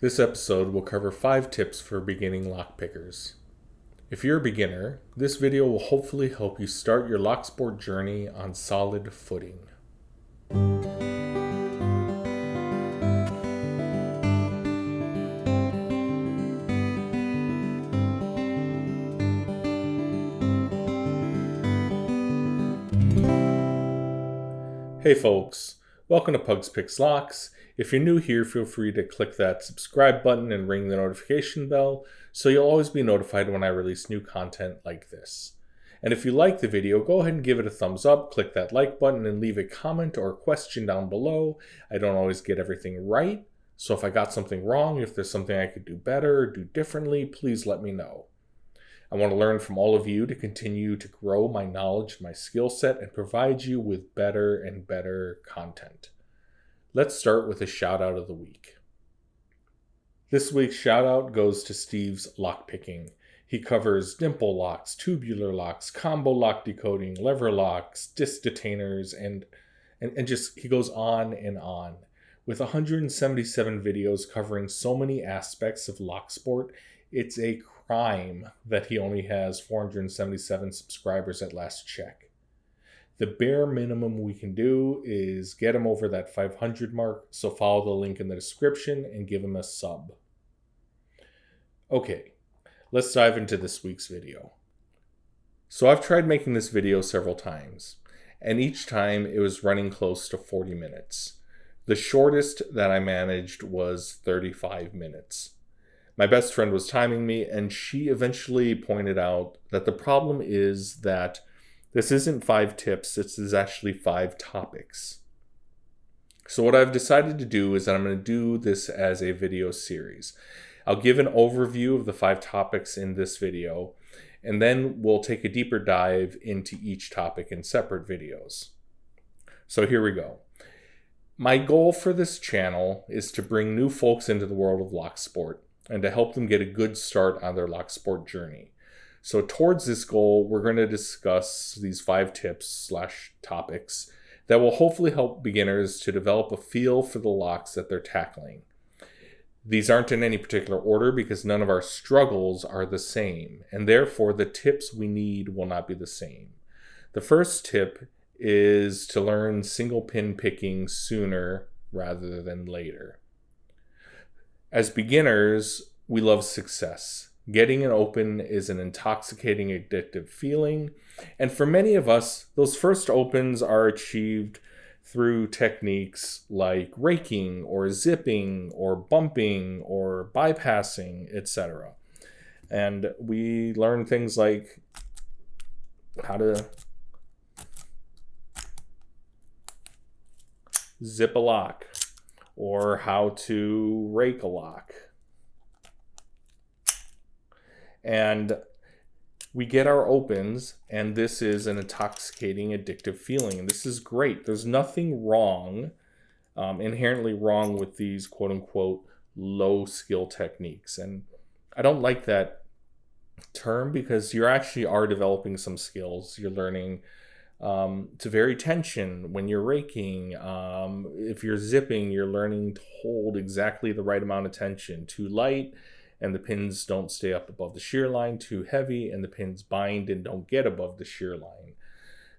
This episode will cover 5 tips for beginning lockpickers. If you're a beginner, this video will hopefully help you start your Locksport journey on solid footing. Hey folks, welcome to Pugs Picks Locks. If you're new here, feel free to click that subscribe button and ring the notification bell so you'll always be notified when I release new content like this. And if you like the video, go ahead and give it a thumbs up, click that like button, and leave a comment or a question down below. I don't always get everything right, so if I got something wrong, if there's something I could do better or do differently, please let me know. I want to learn from all of you to continue to grow my knowledge, my skill set, and provide you with better and better content. Let's start with a shout out of the week. This week's shout out goes to Steve's Lockpicking. He covers dimple locks, tubular locks, combo lock decoding, lever locks, disc detainers, and just he goes on and on. With 177 videos covering so many aspects of Locksport, it's a crime that he only has 477 subscribers at last check. The bare minimum we can do is get him over that 500 mark, so follow the link in the description and give him a sub. Okay, let's dive into this week's video. So I've tried making this video several times, and each time it was running close to 40 minutes. The shortest that I managed was 35 minutes. My best friend was timing me, and she eventually pointed out that the problem is that this isn't 5 tips, this is actually 5 topics. So what I've decided to do is that I'm going to do this as a video series. I'll give an overview of the 5 topics in this video, and then we'll take a deeper dive into each topic in separate videos. So here we go. My goal for this channel is to bring new folks into the world of Locksport, and to help them get a good start on their Locksport journey. So towards this goal, we're going to discuss these 5 tips/topics that will hopefully help beginners to develop a feel for the locks that they're tackling. These aren't in any particular order because none of our struggles are the same, and therefore the tips we need will not be the same. The first tip is to learn single pin picking sooner rather than later. As beginners, we love success. Getting an open is an intoxicating, addictive feeling. And for many of us, those first opens are achieved through techniques like raking or zipping or bumping or bypassing, etc. And we learn things like how to zip a lock, or how to rake a lock. And we get our opens, and this is an intoxicating, addictive feeling. And this is great. There's nothing wrong, inherently wrong with these quote-unquote low-skill techniques. And I don't like that term because you actually are developing some skills. You're learning to vary tension when you're raking. If you're zipping, you're learning to hold exactly the right amount of tension. Too light and the pins don't stay up above the shear line. Too heavy and the pins bind and don't get above the shear line.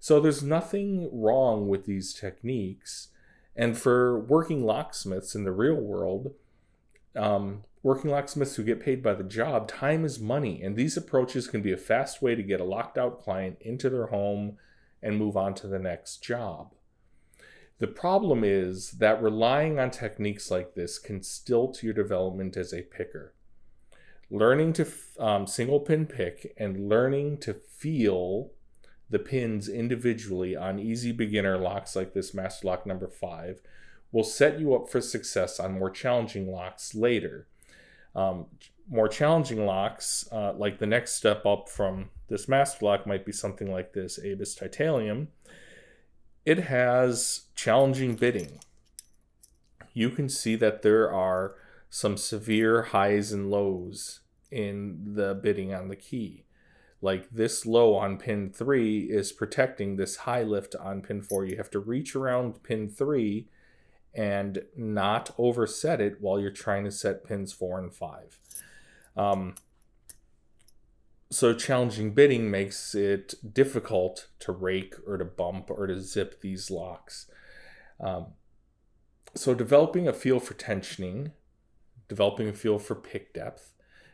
So there's nothing wrong with these techniques. And for working locksmiths in the real world, working locksmiths who get paid by the job, time is money. And these approaches can be a fast way to get a locked out client into their home and move on to the next job. The problem is that relying on techniques like this can stilt your development as a picker. Learning to single pin pick and learning to feel the pins individually on easy beginner locks like this Master Lock number 5 will set you up for success on more challenging locks later. More challenging locks, like the next step up from this Master Lock might be something like this Titalium. It has challenging bitting. You can see that there are some severe highs and lows in the bitting on the key. Like this low on pin 3 is protecting this high lift on pin 4. You have to reach around pin 3 and not overset it while you're trying to set pins 4 and 5. So challenging bitting makes it difficult to rake or to bump or to zip these locks. So developing a feel for tensioning, developing a feel for pick depth,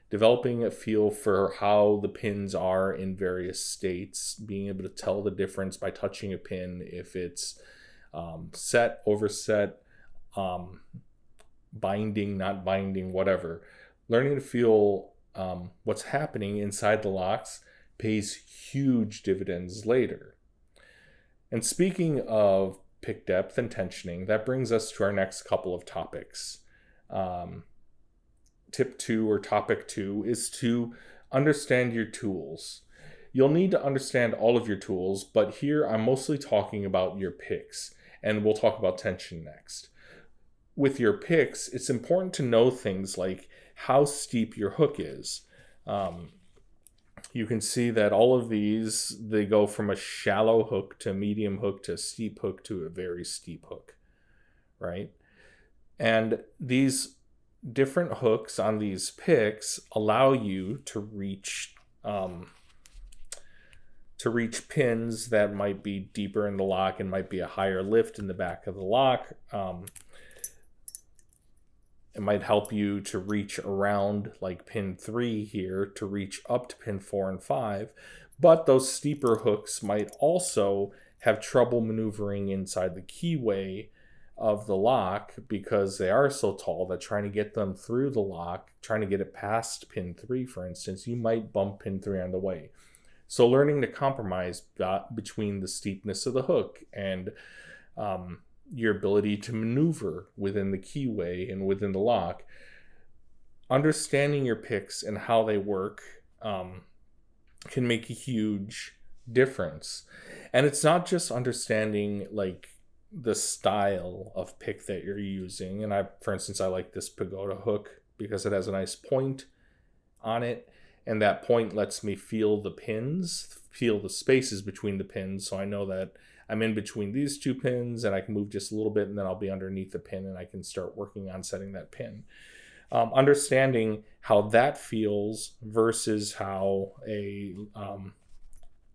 developing a feel for how the pins are in various states, being able to tell the difference by touching a pin if it's set, overset, binding, not binding, whatever. Learning to feel what's happening inside the locks pays huge dividends later. And speaking of pick depth and tensioning, that brings us to our next couple of topics. Tip 2 or topic 2 is to understand your tools. You'll need to understand all of your tools, but here I'm mostly talking about your picks, and we'll talk about tension next. With your picks, it's important to know things like how steep your hook is. You can see that all of these, they go from a shallow hook to a medium hook to a steep hook to a very steep hook, right? And these different hooks on these picks allow you to reach pins that might be deeper in the lock and might be a higher lift in the back of the lock. It might help you to reach around like pin 3 here to reach up to pin 4 and 5. But those steeper hooks might also have trouble maneuvering inside the keyway of the lock because they are so tall that trying to get them through the lock, trying to get it past pin 3, for instance, you might bump pin 3 on the way. So learning to compromise between the steepness of the hook and your ability to maneuver within the keyway and within the lock, understanding your picks and how they work can make a huge difference. And it's not just understanding like the style of pick that you're using. And for instance, I like this Pagoda hook because it has a nice point on it. And that point lets me feel the pins, feel the spaces between the pins. So I know that I'm in between these two pins and I can move just a little bit and then I'll be underneath the pin and I can start working on setting that pin. Understanding how that feels versus how a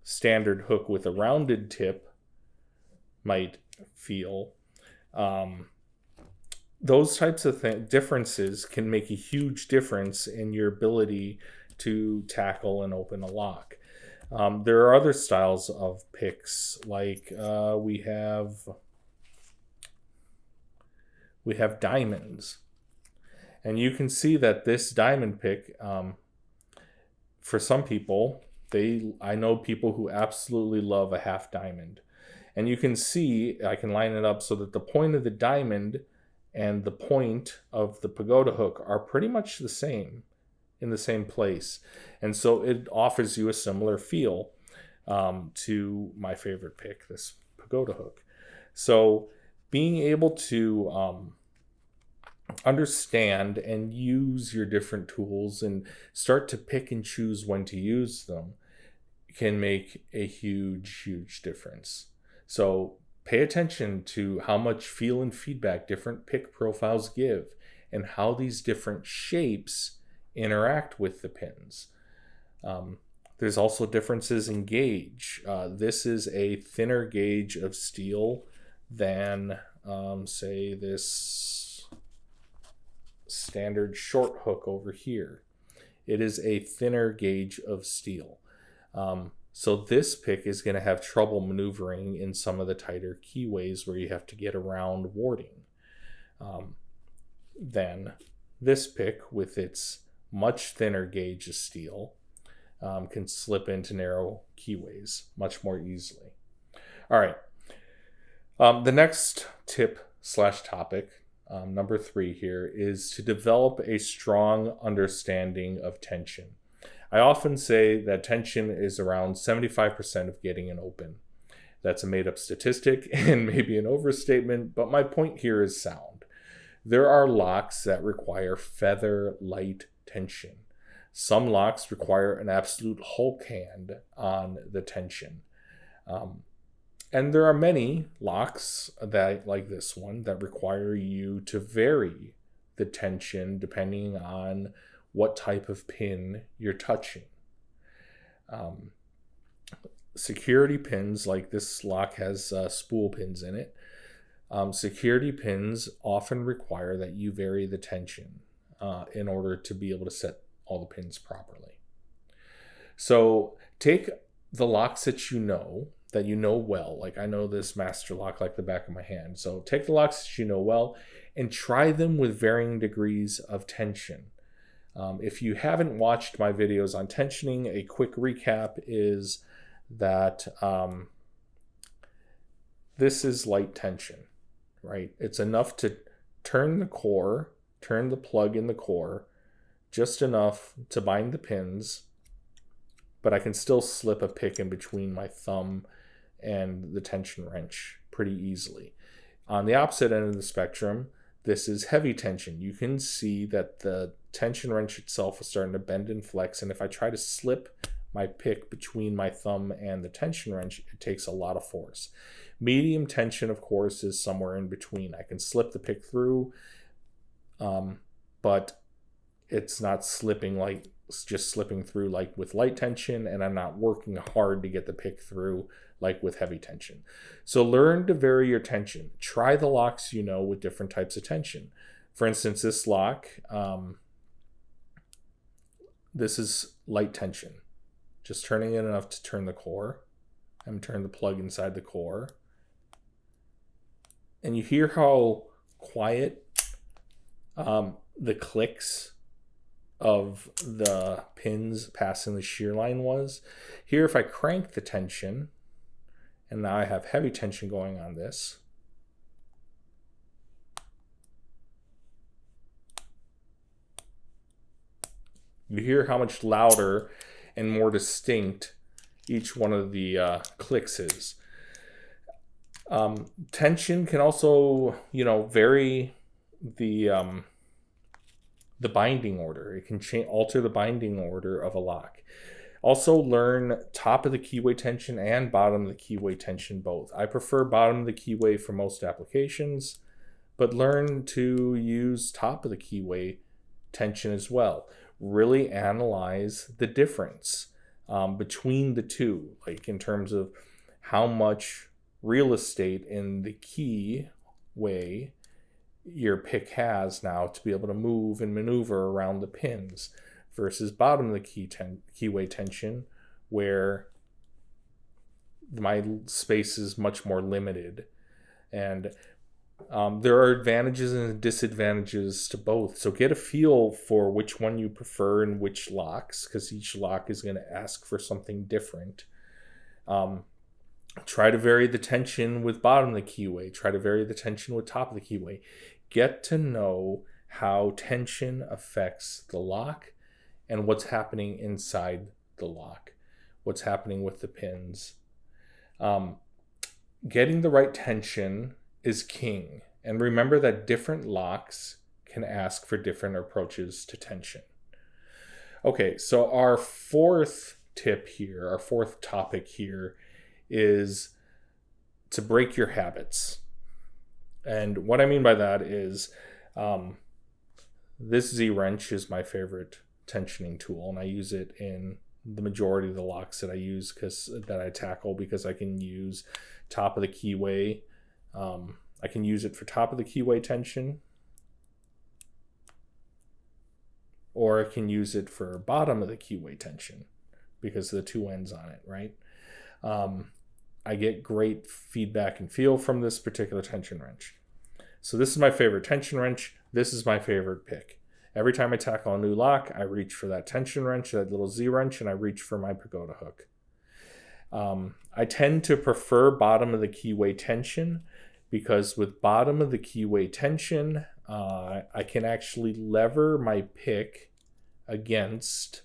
standard hook with a rounded tip might feel. Those types of differences can make a huge difference in your ability to tackle and open a lock. There are other styles of picks, like we have diamonds. And you can see that this diamond pick, for some people, I know people who absolutely love a half diamond. And you can see, I can line it up so that the point of the diamond and the point of the Pagoda hook are pretty much the same, in the same place. And so it offers you a similar feel to my favorite pick, this Pagoda hook. So being able to understand and use your different tools and start to pick and choose when to use them can make a huge, huge difference. So pay attention to how much feel and feedback different pick profiles give and how these different shapes interact with the pins. There's also differences in gauge. This is a thinner gauge of steel than, say, this standard short hook over here. It is a thinner gauge of steel. So this pick is going to have trouble maneuvering in some of the tighter keyways where you have to get around warding. Then this pick, with its much thinner gauge of steel, can slip into narrow keyways much more easily. All right. The next tip/topic, number 3 here, is to develop a strong understanding of tension. I often say that tension is around 75% of getting an open. That's a made-up statistic and maybe an overstatement, but my point here is sound. There are locks that require feather light tension. Some locks require an absolute Hulk hand on the tension. And there are many locks that, like this one, that require you to vary the tension depending on what type of pin you're touching. Security pins, like this lock has spool pins in it. Security pins often require that you vary the tension in order to be able to set all the pins properly. So take the locks that you know well. Like I know this master lock like the back of my hand. So take the locks that you know well and try them with varying degrees of tension. If you haven't watched my videos on tensioning, a quick recap is that this is light tension, right? It's enough to turn the plug in the core, just enough to bind the pins, but I can still slip a pick in between my thumb and the tension wrench pretty easily. On the opposite end of the spectrum, this is heavy tension. You can see that the tension wrench itself is starting to bend and flex, and if I try to slip my pick between my thumb and the tension wrench, it takes a lot of force. Medium tension, of course, is somewhere in between. I can slip the pick through, but it's not slipping like just slipping through like with light tension, and I'm not working hard to get the pick through like with heavy tension. So learn to vary your tension. Try the locks you know with different types of tension. For instance, this lock, this is light tension. Just turning it enough to turn the core. I'm turning the plug inside the core. And you hear how quiet the clicks of the pins passing the shear line was. Here, if I crank the tension, and now I have heavy tension going on this, you hear how much louder and more distinct each one of the clicks is. Tension can also, vary the binding order. It can alter the binding order of a lock. Also learn top of the keyway tension and bottom of the keyway tension both. I prefer bottom of the keyway for most applications, but learn to use top of the keyway tension as well. Really analyze the difference between the two, like in terms of how much real estate in the keyway your pick has now to be able to move and maneuver around the pins versus bottom of the keyway tension, where my space is much more limited. And there are advantages and disadvantages to both. So get a feel for which one you prefer and which locks, because each lock is going to ask for something different. Try to vary the tension with bottom of the keyway. Try to vary the tension with top of the keyway. Get to know how tension affects the lock and what's happening inside the lock, what's happening with the pins. Getting the right tension is king. And remember that different locks can ask for different approaches to tension. Okay, so our fourth tip here, our fourth topic here is to break your habits. And what I mean by that is this Z-wrench is my favorite tensioning tool, and I use it in the majority of the locks that I use that I tackle, because I can use top of the keyway. I can use it for top of the keyway tension, or I can use it for bottom of the keyway tension because of the two ends on it, right? I get great feedback and feel from this particular tension wrench. So this is my favorite tension wrench. This is my favorite pick. Every time I tackle a new lock, I reach for that tension wrench, that little Z wrench, and I reach for my Pagoda hook. I tend to prefer bottom of the keyway tension, because with bottom of the keyway tension, I can actually lever my pick against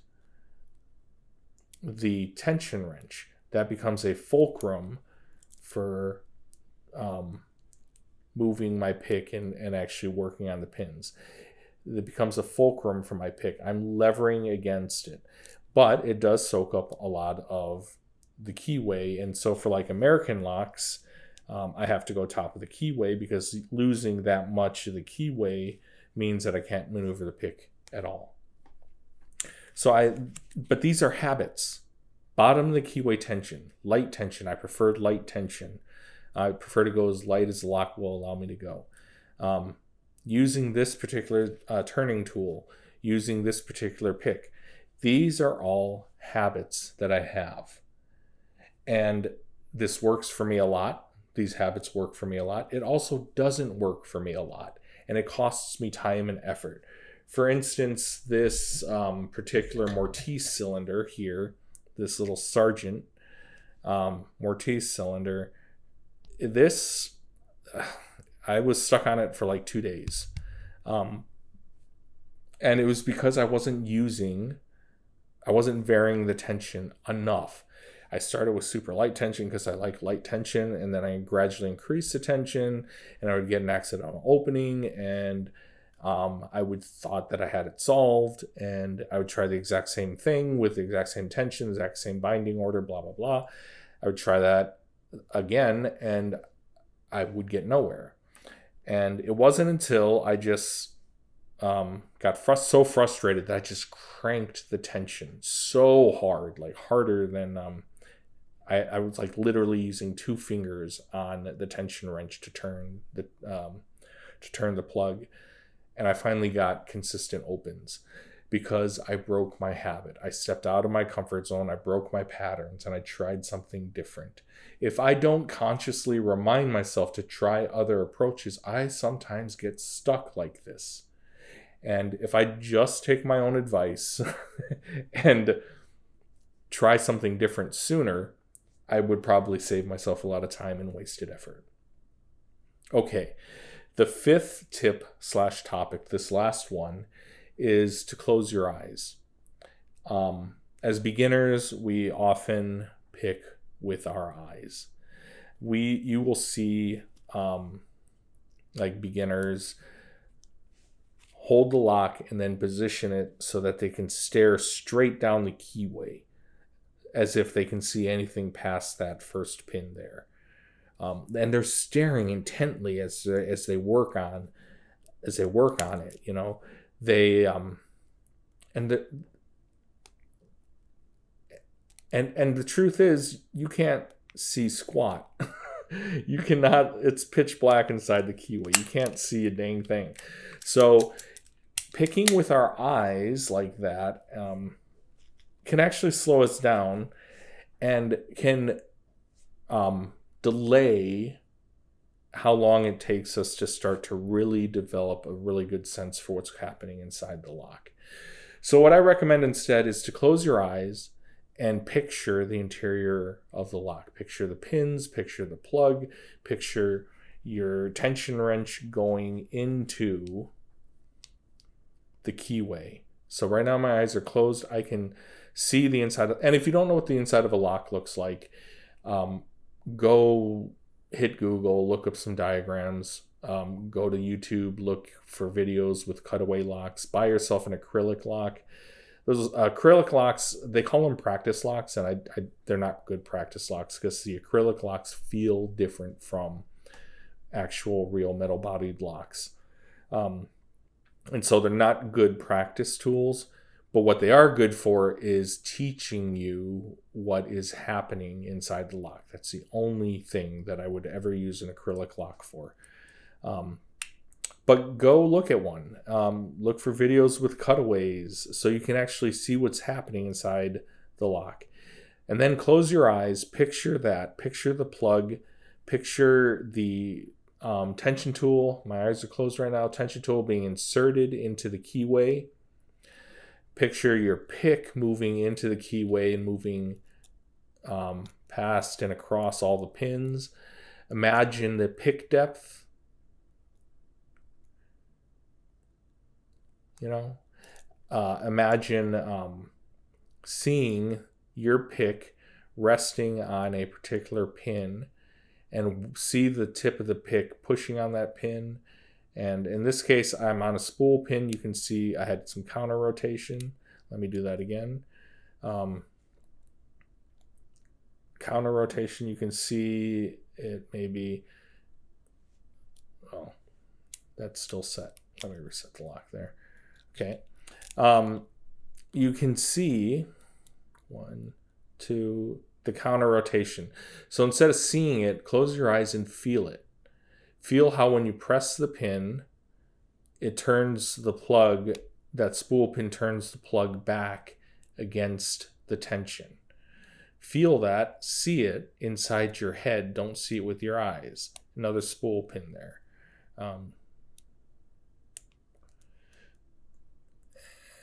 the tension wrench. That becomes a fulcrum for moving my pick and actually working on the pins. It becomes a fulcrum for my pick. I'm levering against it. But it does soak up a lot of the keyway. And so for like American locks, I have to go top of the keyway, because losing that much of the keyway means that I can't maneuver the pick at all. But these are habits. Bottom of the keyway tension, light tension. I preferred light tension. I prefer to go as light as the lock will allow me to go. Using this particular turning tool, using this particular pick. These are all habits that I have. And this works for me a lot. These habits work for me a lot. It also doesn't work for me a lot. And it costs me time and effort. For instance, this particular Mortise cylinder here, this little Sargent Mortise cylinder, this, I was stuck on it for like 2 days. And it was because I wasn't varying the tension enough. I started with super light tension because I like light tension, and then I gradually increased the tension, and I would get an accidental opening, and I would thought that I had it solved, and I would try the exact same thing with the exact same tension, exact same binding order, blah, blah, blah. I would try that again, and I would get nowhere. And it wasn't until I just got so frustrated that I just cranked the tension so hard, like harder than I was like literally using 2 fingers on the tension wrench to turn the plug. And I finally got consistent opens because I broke my habit. I stepped out of my comfort zone. I broke my patterns, and I tried something different. If I don't consciously remind myself to try other approaches, I sometimes get stuck like this. And if I just take my own advice and try something different sooner, I would probably save myself a lot of time and wasted effort. Okay. The 5th tip/topic, this last one, is to close your eyes. As beginners, we often pick with our eyes. You will see like beginners hold the lock and then position it so that they can stare straight down the keyway, as if they can see anything past that first pin there. And they're staring intently as they work on it. You know, they and the truth is, you can't see squat. You cannot. It's pitch black inside the keyway. You can't see a dang thing. So picking with our eyes like that can actually slow us down and can delay how long it takes us to start to really develop a really good sense for what's happening inside the lock. So what I recommend instead is to close your eyes and picture the interior of the lock. Picture the pins, picture the plug, picture your tension wrench going into the keyway. So right now my eyes are closed. I can see the inside and if you don't know what the inside of a lock looks like, go hit Google, look up some diagrams, go to YouTube, look for videos with cutaway locks, buy yourself an acrylic lock. Those acrylic locks, they call them practice locks, and they're not good practice locks because the acrylic locks feel different from actual real metal-bodied locks. And so they're not good practice tools, but what they are good for is teaching you what is happening inside the lock. That's the only thing that I would ever use an acrylic lock for. But go look at one. Look for videos with cutaways so you can actually see what's happening inside the lock. And then close your eyes, picture that, picture the plug, picture the tension tool. My eyes are closed right now. Tension tool being inserted into the keyway. Picture your pick moving into the keyway and moving past and across all the pins. Imagine the pick depth. You know, imagine seeing your pick resting on a particular pin and see the tip of the pick pushing on that pin. And in this case, I'm on a spool pin. You can see I had some counter rotation. Let me do that again. counter rotation, you can see it maybe, well, that's still set. Let me reset the lock there. Okay. You can see 1, 2, the counter rotation. So instead of seeing it, close your eyes and feel it. Feel how when you press the pin, it turns the plug, that spool pin turns the plug back against the tension. Feel that, see it inside your head. Don't see it with your eyes. Another spool pin there.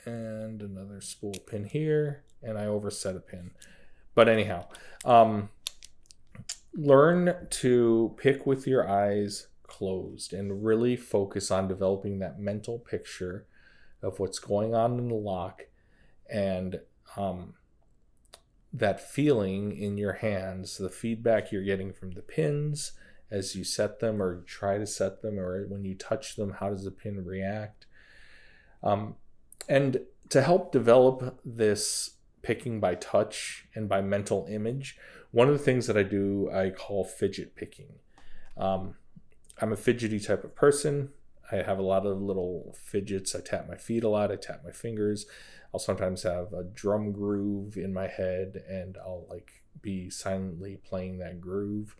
And another spool pin here, and I overset a pin. But anyhow, learn to pick with your eyes closed and really focus on developing that mental picture of what's going on in the lock, and that feeling in your hands, the feedback you're getting from the pins as you set them or try to set them, or when you touch them, how does the pin react? And to help develop this picking by touch and by mental image, one of the things that I do, I call fidget picking. I'm a fidgety type of person. I have a lot of little fidgets. I tap my feet a lot. I tap my fingers. I'll sometimes have a drum groove in my head, and I'll like be silently playing that groove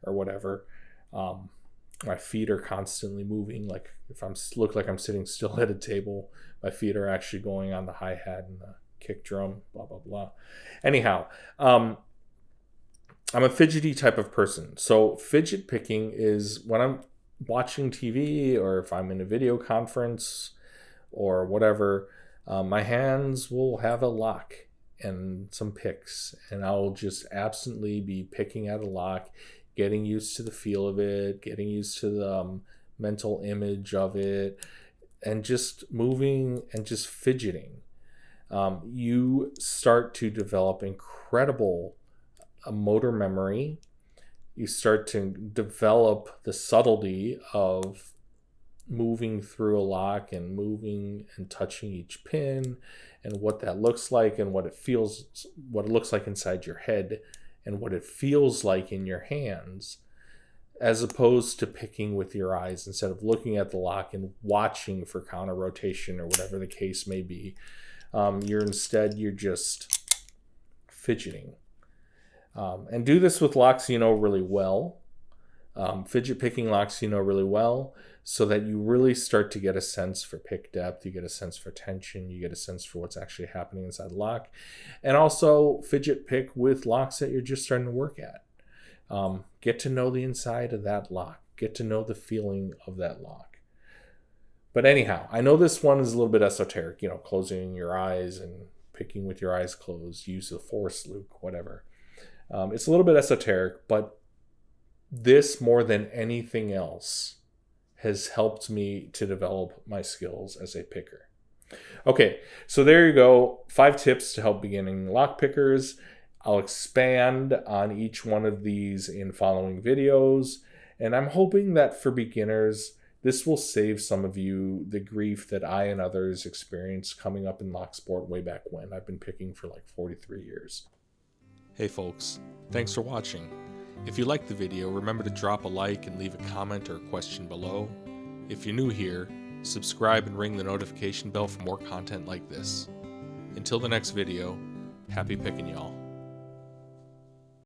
or whatever. My feet are constantly moving. Like if I'm look like I'm sitting still at a table, my feet are actually going on the hi-hat and the kick drum, blah, blah, blah. Anyhow, I'm a fidgety type of person. So fidget picking is when I'm watching TV, or if I'm in a video conference or whatever, my hands will have a lock and some picks, and I'll just absently be picking at a lock, getting used to the feel of it, getting used to the mental image of it, and just moving and just fidgeting. You start to develop incredible motor memory. You start to develop the subtlety of moving through a lock and moving and touching each pin, and what that looks like, and what it feels, what it looks like inside your head, and what it feels like in your hands, as opposed to picking with your eyes. Instead of looking at the lock and watching for counter rotation or whatever the case may be, you're just fidgeting. And do this with locks you know really well, fidget picking locks you know really well, so that you really start to get a sense for pick depth, you get a sense for tension, you get a sense for what's actually happening inside the lock. And also fidget pick with locks that you're just starting to work at. Get to know the inside of that lock, get to know the feeling of that lock. But anyhow, I know this one is a little bit esoteric, closing your eyes and picking with your eyes closed, use the force loop, whatever. It's a little bit esoteric, but this, more than anything else, has helped me to develop my skills as a picker. Okay, so there you go. 5 tips to help beginning lock pickers. I'll expand on each one of these in following videos, and I'm hoping that for beginners, this will save some of you the grief that I and others experienced coming up in Locksport way back when. I've been picking for like 43 years. Hey folks, thanks for watching. If you liked the video, remember to drop a like and leave a comment or a question below. If you're new here, subscribe and ring the notification bell for more content like this. Until the next video, happy picking y'all.